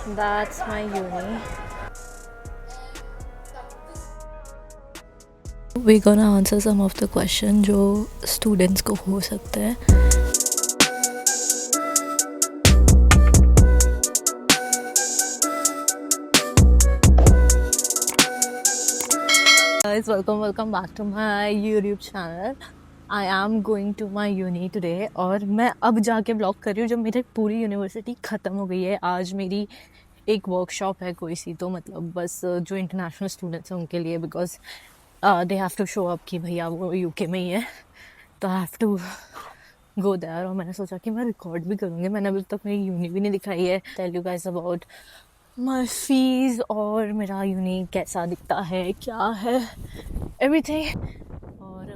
That's my uni. We're gonna answer some of the question जो students को हो सकते हैं. Guys, welcome back to my YouTube channel. I am going to my uni today और मैं अब जाके ब्लॉग कर रही हूँ जब मेरी पूरी यूनिवर्सिटी ख़त्म हो गई है. आज मेरी एक वर्कशॉप है कोई सी, तो मतलब बस जो इंटरनेशनल स्टूडेंट्स हैं उनके लिए, because they have to show up कि भैया वो यूके में ही है, तो I have to go there. और मैंने सोचा कि मैं रिकॉर्ड भी करूँगी. मैंने अभी तक मेरी यूनी भी नहीं दिखाई है. Tell you guys about my fees और मेरा यूनी कैसा दिखता है, क्या है, एवरीथिंग. और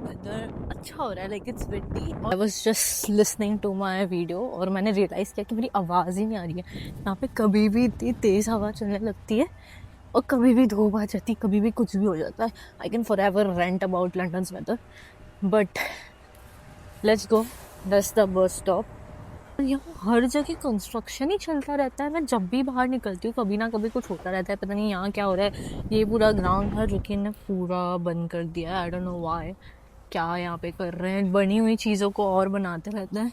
वेदर अच्छा हो रहा है, like it's windy. I was just listening to my video और मैंने रियलाइज़ किया कि मेरी आवाज़ ही नहीं आ रही है. यहाँ पे कभी भी इतनी तेज़ हवा चलने लगती है और कभी भी धूप आ जाती है, कभी भी कुछ भी हो जाता है. I can for ever rant about London's weather, but let's go. That's the bus stop. यहाँ हर जगह कंस्ट्रक्शन ही चलता रहता है. मैं जब भी बाहर निकलती हूँ कभी ना कभी कुछ होता रहता है. पता नहीं यहाँ क्या हो रहा है. ये पूरा ग्राउंड था जो कि इन्हें पूरा बंद कर दिया. आई डोंट नो व्हाई, क्या यहाँ पे कर रहे हैं. बनी हुई चीज़ों को और बनाते रहते हैं.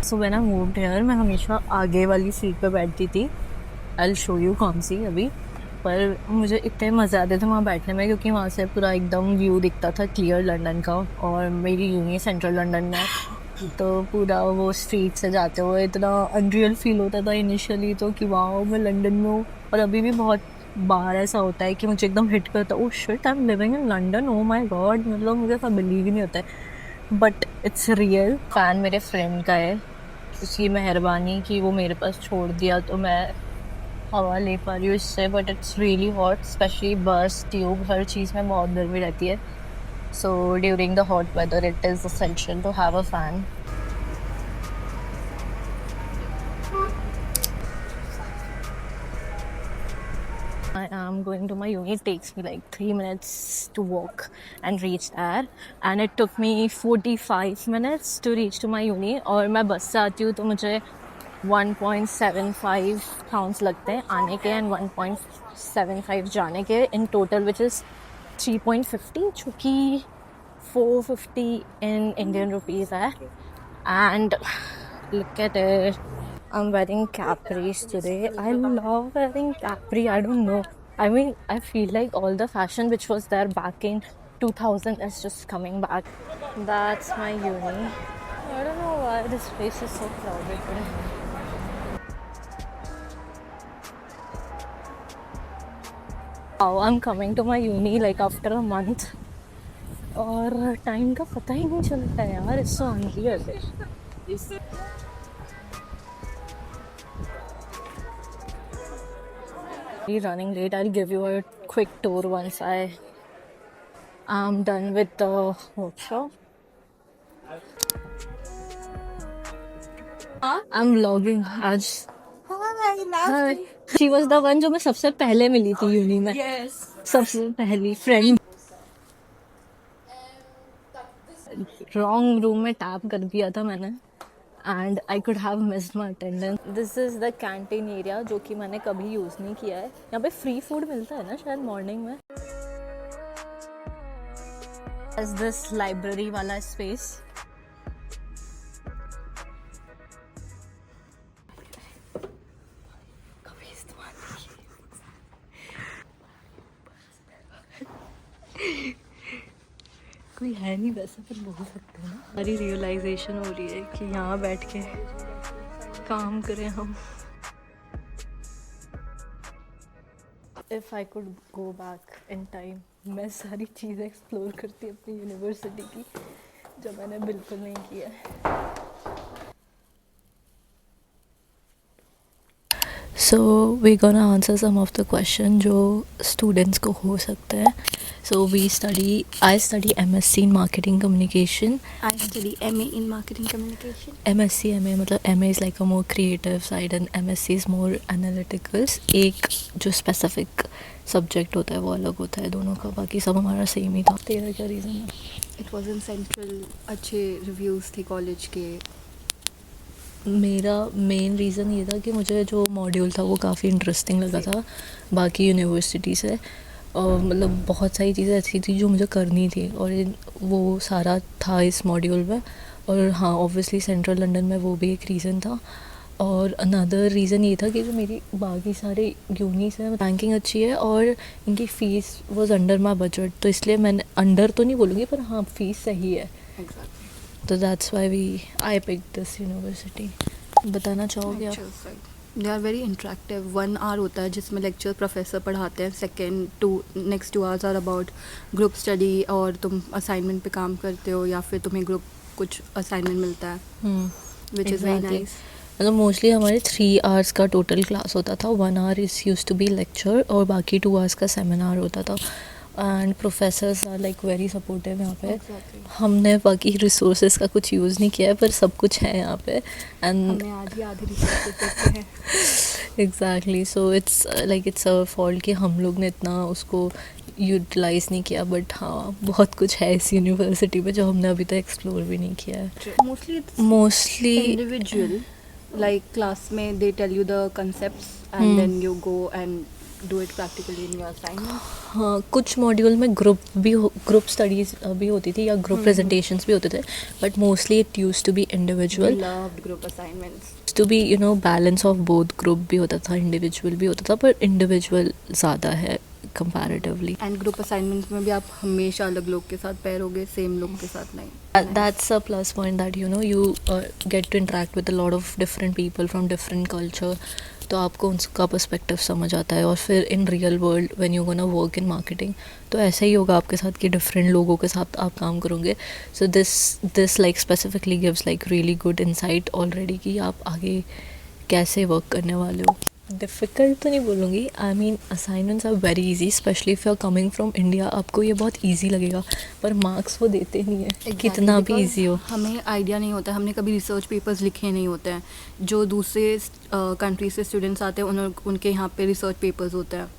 So when I moved here, मैं हमेशा आगे वाली सीट पे बैठती थी. आई विल शो यू कौन सी अभी. पर मुझे इतने मज़े आते थे वहाँ बैठने में, क्योंकि वहाँ से पूरा एकदम व्यू दिखता था क्लियर लंदन का. और मेरी यूनी सेंट्रल लंदन में, तो पूरा वो स्ट्रीट से जाते हुए इतना अनरियल फील होता था इनिशियली तो कि वाओ मैं लंदन में हूँ. और अभी भी बहुत बार ऐसा होता है कि मुझे एकदम हिट करता है, oh shit I am living in London, oh my God. मतलब मुझे सब बिलीव ही नहीं होता है, बट इट्स रियल. फ़ैन मेरे फ्रेंड का है, उसकी मेहरबानी कि वो मेरे पास छोड़ दिया तो मैं हवा ले पा रही हूँ इससे. But it's really hot, specially bus tube हर चीज़ में बहुत गर्मी रहती है. So during the hot weather it is essential to have a fan. I am going to my uni. It takes me like 3 minutes to walk and reach there, and it took me 45 minutes to reach to my uni. और मैं बस से आती हूँ तो मुझे 1.75 pounds लगते हैं आने के एंड 1.75 जाने के, इन टोटल विच इज़ 3.50, जो कि 450 इन इंडियन रुपीज़ है. And look at it, I'm wearing capris today. I love wearing capri. I don't know. I mean, I feel like all the fashion which was there back in 2000 is just coming back. That's my uni. I don't know why this place is so crowded today. Wow, I'm coming to my uni like after a month. और time का पता ही नहीं चलता है यार. It's so unreal. Running late. I'll give you a quick tour once I am done with the workshop. I'm vlogging आज. Hi. She was the one जो मैं सबसे पहले मिली थी यूनी में. Yes. सबसे पहली फ्रेंड. रॉन्ग रूम में टैप कर दिया था मैंने and I could have missed my attendance. This is the canteen area जो कि मैंने कभी यूज़ नहीं किया है. यहाँ पे फ्री फूड मिलता है ना शायद मॉर्निंग में. Is this library वाला स्पेस. कोई है नहीं वैसे, पर बोल सकते हैं ना. हमारी रियलाइजेशन हो रही है कि यहाँ बैठ के काम करें हम. If I could go back in time, मैं सारी चीज़ें एक्सप्लोर करती अपनी यूनिवर्सिटी की जो मैंने बिल्कुल नहीं किया है. So we're gonna answer some of the question जो students को हो सकते हैं. So I study MSc in Marketing Communication. I study MA in Marketing Communication. MSc MA मतलब MA is like a more creative side and MSc is more analytical. एक जो specific subject होता है वो अलग होता है दोनों का, बाकी सब हमारा सेम ही था. तेरा क्या रीज़न है? It was in Central, अच्छे रिव्यूज़ थे कॉलेज के. मेरा मेन रीज़न ये था कि मुझे जो मॉड्यूल था वो काफ़ी इंटरेस्टिंग लगा था बाकी यूनिवर्सिटी से. और मतलब बहुत सारी चीज़ें ऐसी थी जो मुझे करनी थी और वो सारा था इस मॉड्यूल में. और हाँ, ऑब्वियसली सेंट्रल लंदन में वो भी एक रीज़न था. और अनदर रीज़न ये था कि जो मेरी बाकी सारे यूनीस हैं रैंकिंग अच्छी है और इनकी fees was under my budget, तो इसलिए मैंने अंडर तो नहीं बोलूँगी पर हाँ फ़ीस सही है. Exactly. तो that's why I pick this university. बताना चाहोगे आप? Lectures, right. They are very interactive. 1 hour होता है जिसमें लेक्चर प्रोफेसर पढ़ाते हैं. Next 2 hours are about group study, और तुम असाइनमेंट पे काम करते हो या फिर तुम्हें ग्रुप कुछ असाइनमेंट मिलता है, which is very Exactly. Nice. मतलब मोस्टली हमारे 3 आवर्स का टोटल क्लास होता था. 1 hour is use to be lecture और बाकी 2 आवर्स का सेमिनार होता था. And professors are like very supportive यहाँ पे. हमने बाकी रिसोर्सेज का कुछ यूज़ नहीं किया है पर सब कुछ है यहाँ पे. एंड हमें आधी रिसर्च देते हैं. Exactly, so it's like it's a fault कि हम लोग ने इतना उसको यूटिलाइज़ नहीं किया. बट हाँ, बहुत कुछ है इस यूनिवर्सिटी में जो हमने अभी तक एक्सप्लोर भी नहीं किया है. Mostly it's mostly individual. Like class में they tell you the concepts and Hmm. then you go and do it practically in your assignment. हाँ, कुछ मॉड्यूल में ग्रुप स्टडीज़ भी होती थी या ग्रुप प्रेजेंटेशंस भी होते थे. But mostly it use to be We individual, loved group assignments. To be balance of both. Group भी होता था, इंडिविजुअल भी होता था, पर इंडिविजुअल ज़्यादा है कंपैरेटिवली. And group assignments में भी आप हमेशा अलग लोग के साथ पैर होगे, सेम लोग के साथ नहीं. That's a plus point that you get to interact with a lot of different people from different culture. तो आपको उनका पर्सपेक्टिव समझ आता है. और फिर in real world when you gonna work in marketing तो ऐसा ही होगा आपके साथ कि डिफरेंट लोगों के साथ आप काम करोगे. So this like specifically gives like really good insight already कि आप आगे कैसे वर्क करने वाले हो. डिफ़िकल्ट तो नहीं बोलूँगी. I mean assignments are very easy, specially if you are coming from India. आपको ये बहुत इजी लगेगा पर मार्क्स वो देते नहीं है कितना भी इजी हो. हमें आइडिया नहीं होता है, हमने कभी रिसर्च पेपर्स लिखे नहीं होते हैं. जो दूसरे कंट्री से स्टूडेंट्स आते हैं उनके यहाँ पे रिसर्च पेपर्स होते हैं.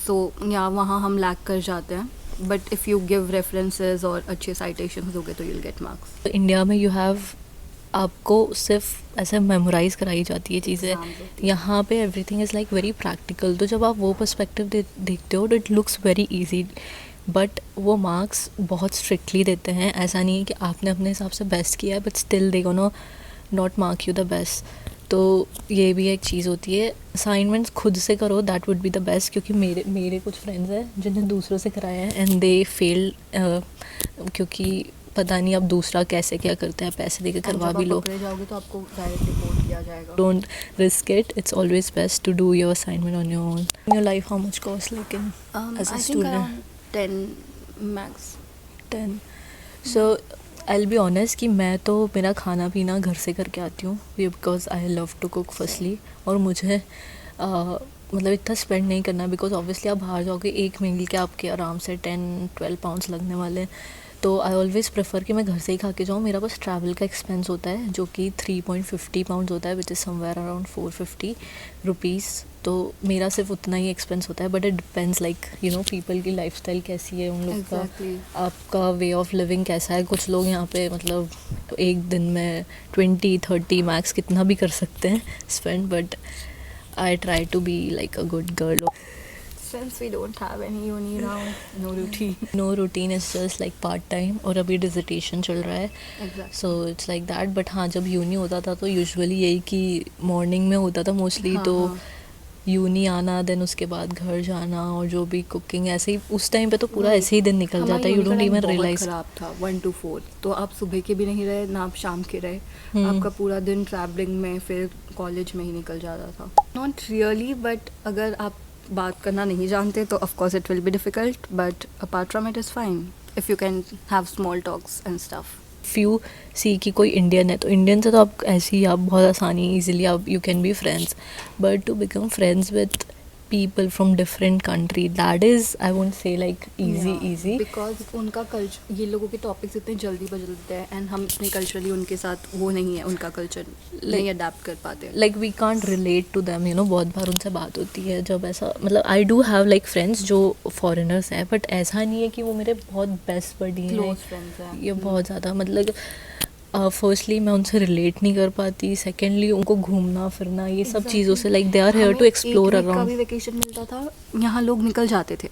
सो या वहाँ हम लैक कर जाते हैं. But if you give references और अच्छे साइटेशंस दोगे तो यूल गेट मार्क्स. इंडिया में यू हैव आपको सिर्फ ऐसे मेमोराइज़ कराई जाती है चीज़ें. Exams होती हैं. यहाँ पे everything is like very practical. तो जब आप वो पर्सपेक्टिव देखते हो it looks very easy. But वो मार्क्स बहुत स्ट्रिक्टली देते हैं. ऐसा नहीं है कि आपने अपने हिसाब से बेस्ट किया है but still they gonna not mark you the best. तो ये भी एक चीज़ होती है. असाइनमेंट्स खुद से करो, that would be the best. क्योंकि मेरे कुछ फ्रेंड्स हैं जिन्हें दूसरों से कराया है एंड दे फेल, क्योंकि पता नहीं आप दूसरा कैसे क्या करते हैं, पैसे देके करवा भी लो. पकड़े जाओगे तो आपको डायरेक्ट रिपोर्ट किया जाएगा. Don't risk it. It's always best to do your assignment on your own. In your life, how much cost like in as a I think student? around 10 max. 10. So I'll be honest कि मैं तो मेरा खाना पीना घर से करके आती हूँ because I love to cook firstly. और मुझे मतलब इतना स्पेंड नहीं करना बिकॉज ऑब्वियसली आप बाहर जाओगे एक मील के आपके आराम से 10-12 पाउंड्स लगने वाले हैं. तो आई ऑलवेज़ प्रेफर कि मैं घर से ही खा के जाऊँ. मेरा बस ट्रैवल का एक्सपेंस होता है जो कि 3.50 पाउंड्स होता है which is somewhere around 450 rupees. तो मेरा सिर्फ उतना ही एक्सपेंस होता है. But it depends like people की लाइफस्टाइल कैसी है, उन लोग Exactly. का आपका वे ऑफ लिविंग कैसा है. कुछ लोग यहाँ पे मतलब एक दिन में 20-30 मैक्स कितना भी कर सकते हैं spend. But I try to be like a good girl. Since we don't have any uni now, no routine. No routine is just like part time. और अभी डिसर्टेशन चल रहा है Exactly. So it's like that. But हाँ, जब uni होता था तो यूजुअली यही कि मॉर्निंग में होता था मोस्टली. तो यूनी आना देन उसके बाद घर जाना और जो भी कुकिंग ऐसे ही उस टाइम पे तो पूरा ऐसे ही दिन निकल जाता है. You don't even realise. खराब था 1 to 4. तो आप सुबह के भी नहीं रहे ना आप शाम के रहे. आपका पूरा दिन ट्रैवलिंग में फिर कॉलेज में ही निकल जाता था. नॉट रियली, बट अगर आप बात करना नहीं जानते तो of course it will be difficult. But apart from it is fine if you can have small talks and stuff. Few see कि कोई इंडियन है तो इंडियन से तो आप ऐसे ही आप बहुत आसानी इजीली आप you can be friends. But to become friends with people from different country, that is, I won't say like easy. Because उनका कल्चर, ये लोगों के टॉपिक्स इतने जल्दी बदलते हैं एंड हम इतने कल्चरली उनके साथ वो नहीं है, उनका कल्चर नहीं अडेप्ट कर पाते. Like we can't relate to them, you know. बहुत बार उनसे बात होती है जब ऐसा, मतलब I do have like friends जो फॉरेनर्स हैं, बट ऐसा नहीं है कि वो मेरे बहुत बेस्ट बडी हैं, क्लोज फ्रेंड्स हैं. ये बहुत ज़्यादा, मतलब फर्स्टली मैं उनसे रिलेट नहीं कर पाती, सेकेंडली उनको घूमना फिरना ये सब चीज़ों से like they are here to explore around. Around. कभी वेकेशन मिलता था, यहाँ लोग निकल जाते थे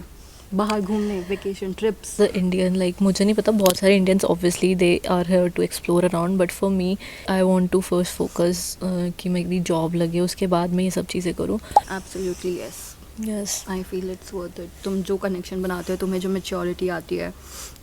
बाहर घूमने, vacation trips. The Indian, like मुझे नहीं पता, बहुत सारे Indians obviously they are here to explore around, but for me I want to first focus कि मेरी जॉब लगे, उसके बाद मैं ये सब चीज़ें करूँ. Absolutely yes. Yes. I feel it's worth it. तुम जो कनेक्शन बनाते हो, तुम्हें जो मेच्योरिटी आती है,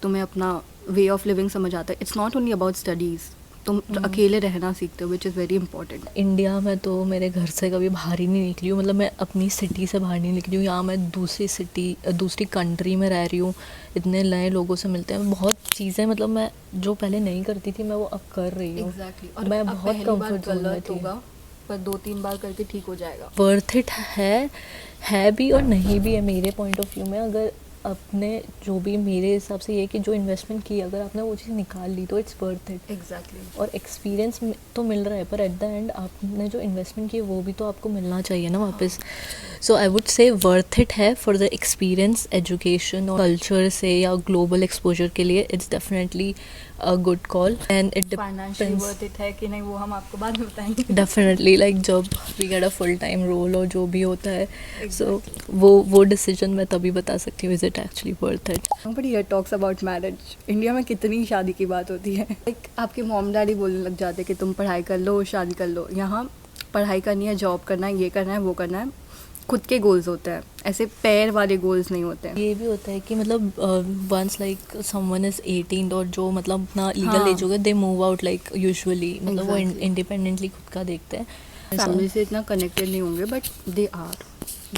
तुम्हें अपना वे ऑफ लिविंग समझ आता है. It's not only about studies. तुम अकेले रहना सीखते हो, विच इज़ वेरी इंपॉर्टेंट. इंडिया में तो मेरे घर से कभी बाहर ही नहीं निकली हूँ, मतलब मैं अपनी सिटी से बाहर नहीं निकली हूँ. यहाँ मैं दूसरी सिटी, दूसरी कंट्री में रह रही हूँ, इतने नए लोगों से मिलते हैं, बहुत चीज़ें मतलब मैं जो पहले नहीं करती थी मैं वो अब कर रही हूँ. एग्जैक्टली. और मैं अब बहुत पहली बार कंफर्ट जोन में गलत थी. होगा, पर 2-3 बार करके ठीक हो जाएगा. वर्थ इट है भी और नहीं भी है मेरे पॉइंट ऑफ व्यू में. अगर अपने जो भी मेरे हिसाब से ये कि जो इन्वेस्टमेंट की, अगर आपने वो चीज़ निकाल ली तो इट्स वर्थ इट. एग्जैक्टली. और एक्सपीरियंस तो मिल रहा है, पर एट द एंड आपने जो इन्वेस्टमेंट की वो भी तो आपको मिलना चाहिए ना वापस. So I would say worth it है फॉर द एक्सपीरियंस, एजुकेशन और कल्चर से या ग्लोबल एक्सपोजर के लिए. It's definitely a good call and it financially depends worth it है कि नहीं, वो हम आपको बाद में बताएंगे. डेफिनेटली. लाइक जब we get a full time role और जो भी होता है, सो वो डिसीजन मैं तभी बता सकती हूँ is it actually worth it. Nobody here talks about marriage. India में कितनी शादी की बात होती है. लाइक आपके मॉम डैडी बोलने लग जाते हैं कि तुम पढ़ाई कर लो, शादी कर लो. यहाँ पढ़ाई करनी है, जॉब करना है, ये करना है, वो करना है. खुद के गोल्स होते हैं, ऐसे पैर वाले गोल्स नहीं होते हैं. ये भी होता है कि मतलब वंस लाइक समवन इज 18 और जो मतलब अपना लीगल हाँ. एज हो गया, they move out like usually, मतलब वो Exactly. इंडिपेंडेंटली खुद का देखते हैं. फैमिली से इतना कनेक्टेड नहीं होंगे, बट दे आर.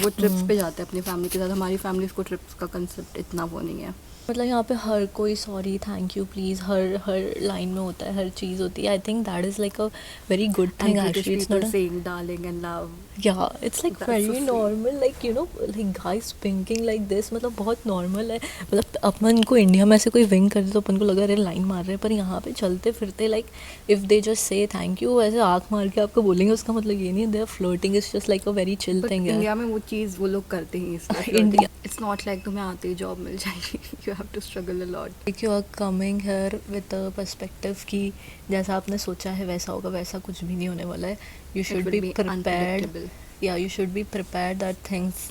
वो ट्रिप्स पे जाते हैं अपनी फैमिली के साथ. हमारी फैमिलीज को ट्रिप्स का कंसेप्ट इतना वो नहीं है. मतलब यहाँ पे हर कोई sorry, thank you, please, her line में होता है, हर चीज़ होती है. I think that is like a very good thing actually. It's not saying darling and love. या it's like That's so very sweet. Normal, like you know, like guys winking like this, मतलब बहुत normal है. मतलब अपन को India में ऐसे कोई विंक करे तो अपन को लगा अरे लाइन मार रहे हैं, पर यहाँ पे चलते फिरते like if they just say thank you, ऐसे आँख मार के आपको बोलेंगे, उसका मतलब ये नहीं they are flirting. It's just like a very chill But thing. India में वो चीज़ वो लोग करते ही इसलिए. India. इट्स नॉट लाइक तुम्हें आते ही जॉब मिल जाएगी. You have to struggle a lot. Like you are coming here with a perspective कि जैसा आपने सोचा है वैसा होगा, वैसा कुछ भी नहीं होने वाला है. You should be prepared. Yeah, you should be prepared that things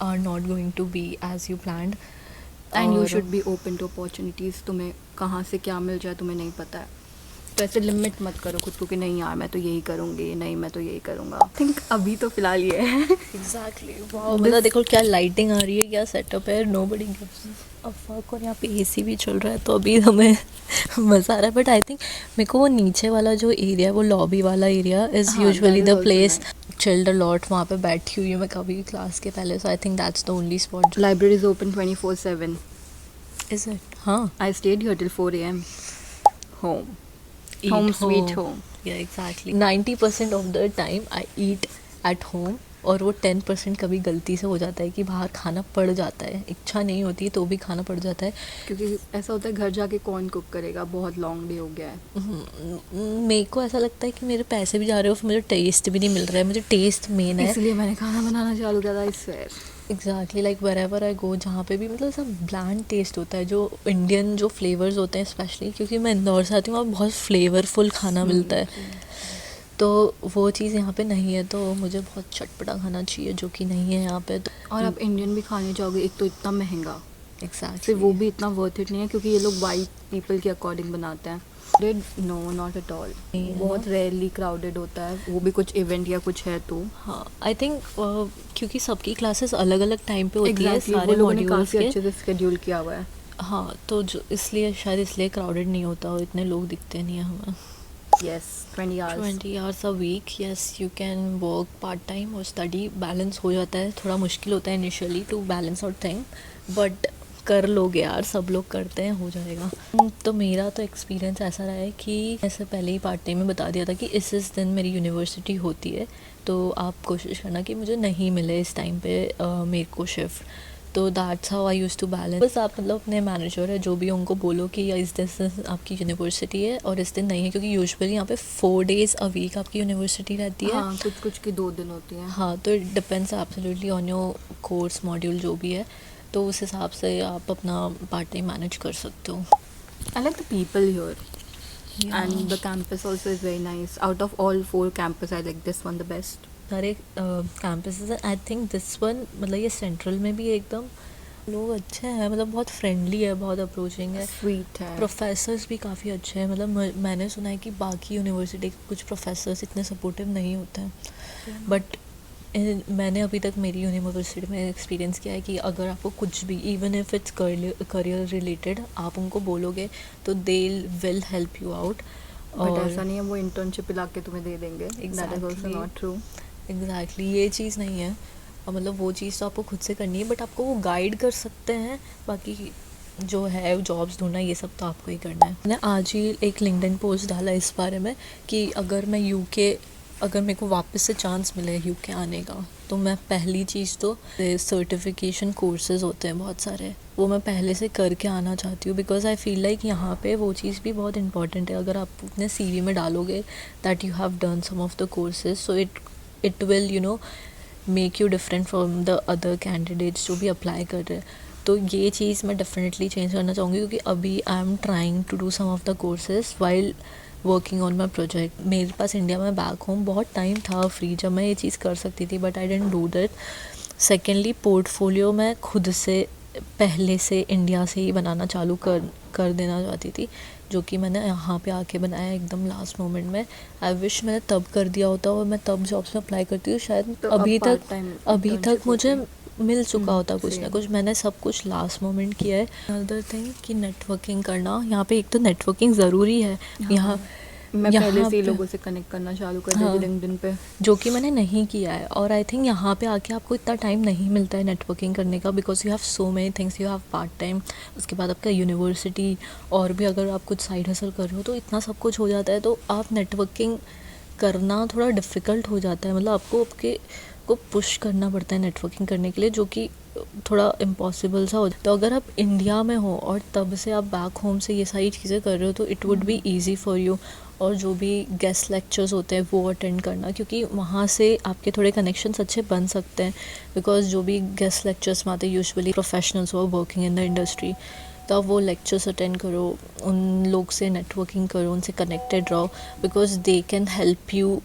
are not going to be as you planned. And you और- should be open to opportunities. तुम्हें कहाँ से क्या मिल जाए तुम्हें नहीं पता है, तो ऐसे लिमिट मत करो खुद को कि नहीं यार मैं तो यही करूँगी, नहीं मैं तो यही करूँगा. आई थिंक अभी तो फिलहाल ये है. Exactly. Wow, मतलब देखो क्या लाइटिंग आ रही है, क्या सेटअप है, nobody gives a fuck. और यहाँ पे एसी भी चल रहा है तो अभी हमें मज़ा आ रहा है. बट आई थिंक मेरे को वो नीचे वाला जो एरिया है, वो लॉबी वाला एरिया इज़ हाँ, usually that is the also place nice. Chilled a lot. वहाँ पे बैठी हुई हूँ मैं कभी क्लास के पहले, so I think that's the only spot. Library is open 24/7. Is it? हाँ. I stayed here till 4 AM. Home. Eat Home sweet home. Yeah, exactly. 90% of the time I eat at home. और वो 10% कभी गलती से हो जाता है कि बाहर खाना पड़ जाता है. इच्छा नहीं होती तो भी खाना पड़ जाता है. क्योंकि ऐसा होता है घर जाके कौन कुक करेगा, बहुत लॉन्ग डे हो गया है. मेरे को ऐसा लगता है कि मेरे पैसे भी जा रहे हो, फिर मुझे टेस्ट भी नहीं मिल रहा है. मुझे टेस्ट मेन है. इसलिए मैंने खाना बनाना चालू किया था. I swear. Exactly. Like wherever I go, जहाँ पे भी मतलब ऐसा ब्लैंड टेस्ट होता है, जो इंडियन जो फ्लेवर्स होते हैं स्पेशली, क्योंकि मैं इंदौर से आती हूँ, वहाँ बहुत फ्लेवरफुल खाना मिलता है. तो वो चीज़ यहाँ पे नहीं है, तो मुझे बहुत चटपटा खाना चाहिए जो कि नहीं है यहाँ पे. तो और आप इंडियन भी खाने जाओगे, एक तो इतना महंगा, एग्जैक्टली फिर वो भी इतना वर्थ इट नहीं है क्योंकि ये लोग वाइट पीपल के अकॉर्डिंग बनाते हैं. No not at all. नहीं है बहुत रेयरली क्राउडेड होता है, वो भी कुछ इवेंट या कुछ है तो. हाँ. आई थिंक क्योंकि सबकी क्लासेस अलग अलग टाइम पे होती है, Exactly, वो सारे लोगों ने मॉड्यूल्स काफ़ी के. अच्छे से स्केड्यूल किया हुआ है. हाँ, तो जो इसलिए शायद इसलिए क्राउडेड नहीं होता, और इतने लोग दिखते नहीं हैं हमें. Yes. 20 hours. 20 hours a week, yes, you can work part time और study, बैलेंस हो जाता है. थोड़ा मुश्किल होता है initially to balance out thing, but कर लोगे यार, सब लोग करते हैं, हो जाएगा। तो मेरा तो एक्सपीरियंस ऐसा रहा है कि ऐसे पहले ही पार्ट टाइम में बता दिया था कि इस दिन मेरी यूनिवर्सिटी होती है, तो आप कोशिश करना कि मुझे नहीं मिले इस टाइम पे मेरे को शिफ्ट। तो that's how I use to balance. बस आप मतलब अपने मैनेजर है जो भी उनको बोलो कि इस दिन आपकी यूनिवर्सिटी है और इस दिन नहीं है, क्योंकि यूजुअली यहाँ पे 4 days a week आपकी यूनिवर्सिटी रहती है। हाँ, कुछ कुछ की 2 दिन होती हैं। हाँ, तो it depends absolutely on your course module जो भी है, तो उस हिसाब से आप अपना पार्ट टाइम मैनेज कर सकते हो। I like the people here. And the campus also is very nice. Out of all 4 campus, I like this one the best. सारे कैंपसेस हैं, आई थिंक दिस वन मतलब ये सेंट्रल में भी एकदम लोग अच्छे हैं, मतलब बहुत फ्रेंडली है, बहुत अप्रोचिंग है, Sweet है. प्रोफेसर्स भी काफ़ी अच्छे हैं। मतलब मैंने सुना है कि बाकी यूनिवर्सिटी के कुछ प्रोफेसर्स इतने सपोर्टिव नहीं होते हैं, बट मैंने अभी तक मेरी यूनिवर्सिटी में एक्सपीरियंस किया है कि अगर आपको कुछ भी, even if it's career related, आप उनको बोलोगे तो they will help you out. But ऐसा नहीं है वो इंटर्नशिप ला के तुम्हें दे देंगे. That is also Exactly. not true. Exactly ये चीज़ नहीं है, और मतलब वो चीज़ तो आपको खुद से करनी है, बट आपको वो गाइड कर सकते हैं। बाकी जो है जॉब्स ढूंढना ये सब तो आपको ही करना है। मैंने आज ही एक लिंक्डइन पोस्ट डाला इस बारे में कि अगर मेरे को वापस से चांस मिले यूके आने का, तो मैं पहली चीज़ तो सर्टिफिकेशन कोर्सेज होते हैं बहुत सारे, वो मैं पहले से करके आना चाहती हूँ, बिकॉज आई फील लाइक यहाँ पे वो चीज़ भी बहुत इंपॉर्टेंट है। अगर आप अपने CV में डालोगे that you have done some of the courses, so it will make you different from the other candidates जो भी अप्लाई कर रहे हैं। तो ये चीज़ मैं डेफिनेटली चेंज करना चाहूँगी, क्योंकि अभी I am trying to do some of the courses while working on my project. मेरे पास इंडिया में बैक होम बहुत टाइम था फ्री जब मैं ये चीज़ कर सकती थी, but I didn't do that. Secondly portfolio मैं खुद से पहले से इंडिया से ही बनाना चालू कर देना चाहती थी, जो कि मैंने यहाँ पे आके बनाया एकदम लास्ट मोमेंट में। आई विश मैंने तब कर दिया होता और मैं तब जॉब्स में अप्लाई करती हूँ, शायद तो अभी अब part-time तक internship मुझे होती। मिल चुका होता कुछ ना same. कुछ। मैंने सब कुछ लास्ट मोमेंट किया है। अदर थिंग कि नेटवर्किंग करना यहाँ पे, एक तो नेटवर्किंग ज़रूरी है यहाँ मैं पहले यहाँ से ही पे- लोगों से कनेक्ट करना चालू कर दी हाँ। लिंक्डइन पे. जो कि मैंने नहीं किया है। और आई थिंक यहाँ पे आके आपको इतना टाइम नहीं मिलता है नेटवर्किंग करने का, because you have so many things, you have part time, उसके बाद आपका यूनिवर्सिटी, और भी अगर आप कुछ साइड हसल कर रहे हो तो इतना सब कुछ हो जाता है, तो आप नेटवर्किंग करना थोड़ा डिफ़िकल्ट हो जाता है। मतलब आपको को पुश करना पड़ता है नेटवर्किंग करने के लिए, जो कि थोड़ा इम्पॉसिबल सा हो जाता है। तो अगर आप इंडिया में हो और तब से आप बैक होम से ये सारी चीज़ें कर रहे हो तो it would be easy for you. और जो भी गेस्ट लेक्चर्स होते हैं वो अटेंड करना, क्योंकि वहाँ से आपके थोड़े कनेक्शंस अच्छे बन सकते हैं, बिकॉज जो भी गेस्ट लेक्चर्स में आते हैं यूजुअली प्रोफेशनल्स हो वर्किंग इन द इंडस्ट्री, तो आप वो लेक्चर्स अटेंड करो, उन लोग से नेटवर्किंग करो, उनसे कनेक्टेड रहो, because they can help you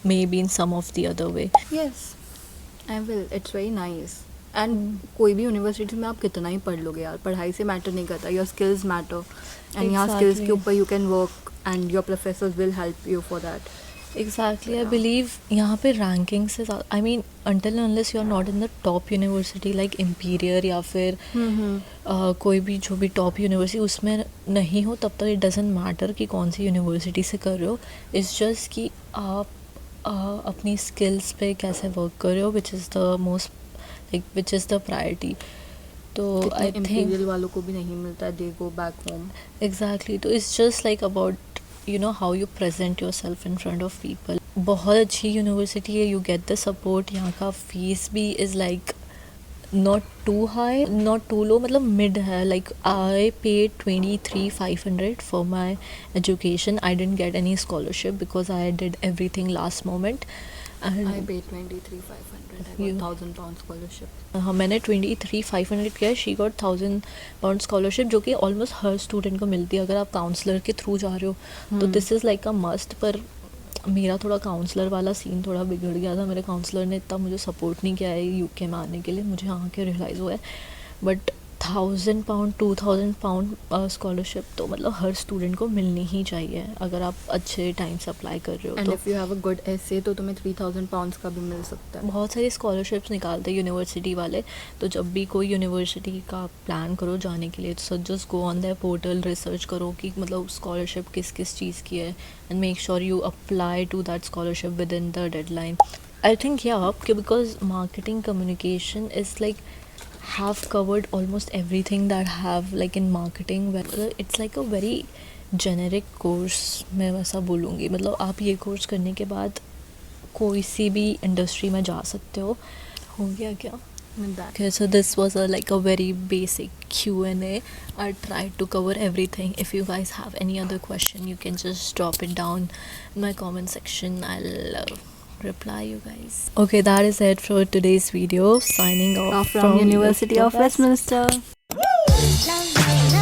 maybe in some of the other way. Yes, I will. It's very nice. And कोई भी यूनिवर्सिटी में आप कितना ही पढ़ लोगे यार, पढ़ाई से मैटर नहीं करता, योर स्किल्स मैटर. एंड यहाँ स्किल्स के Exactly. ऊपर you can work and your professors will help you for that. Exactly, I believe यहाँ पे रैंकिंग से, I mean until unless you are not in the top university like Imperial या फिर कोई भी जो भी टॉप यूनिवर्सिटी उसमें नहीं हो, तब तक इट डजेंट मैटर कि कौन सी यूनिवर्सिटी से कर रहे हो। इट्स जस्ट कि आप अपनी स्किल्स पे कैसे वर्क कर रहे हो, which is the most like which is the priority. तो आई थिंक इम्पीरियल वालों को भी नहीं मिलता है, दे गो बैक होम. एग्जैक्टली, तो it's just like about how you present your self in front of people. बहुत अच्छी यूनिवर्सिटी है, यू गेट द सपोर्ट। यहाँ का फीस भी is like not too high not too low, मतलब mid है। Like I paid 23,500 for my education. I didn't get any scholarship because I did everything last moment. I paid 23,500. I got You- £1,000 scholarship. हाँ, मैंने 23,500 किया है, she got £1,000 scholarship, जो कि almost हर student को मिलती है अगर आप काउंसलर के थ्रू जा रहे हो। तो this is like a must. पर मेरा थोड़ा काउंसलर वाला सीन थोड़ा बिगड़ गया था, मेरे काउंसलर ने इतना मुझे सपोर्ट नहीं किया है यूके में आने के लिए, मुझे यहाँ के रियलाइज़ हुआ है। बट £1,000 £2,000 स्कॉलरशिप तो मतलब हर स्टूडेंट को मिलनी ही चाहिए अगर आप अच्छे टाइम से अप्लाई कर रहे हो। And तो if you have a good essay तो तुम्हें £3,000 का भी मिल सकता है. बहुत सारी स्कॉलरशिप्स निकालते हैं यूनिवर्सिटी वाले। तो जब भी कोई यूनिवर्सिटी का प्लान करो जाने के लिए, तो just go on there portal, research करो कि मतलब स्कॉलरशिप किस किस चीज़ की है, and make sure you apply to that scholarship within the deadline. I think because marketing communication is like have covered almost everything that have like in marketing, where it's like a very generic course, मैं वैसा बोलूँगी. मतलब आप ये course करने के बाद कोई सी भी इंडस्ट्री में जा सकते हो गया क्या? Okay, so this was like a very basic Q&A. I tried to cover everything. If you guys have any other question, you can just drop it down in my comment section. I'll reply you guys. Okay, that is it for today's video. Signing off from University of Westminster. Love me,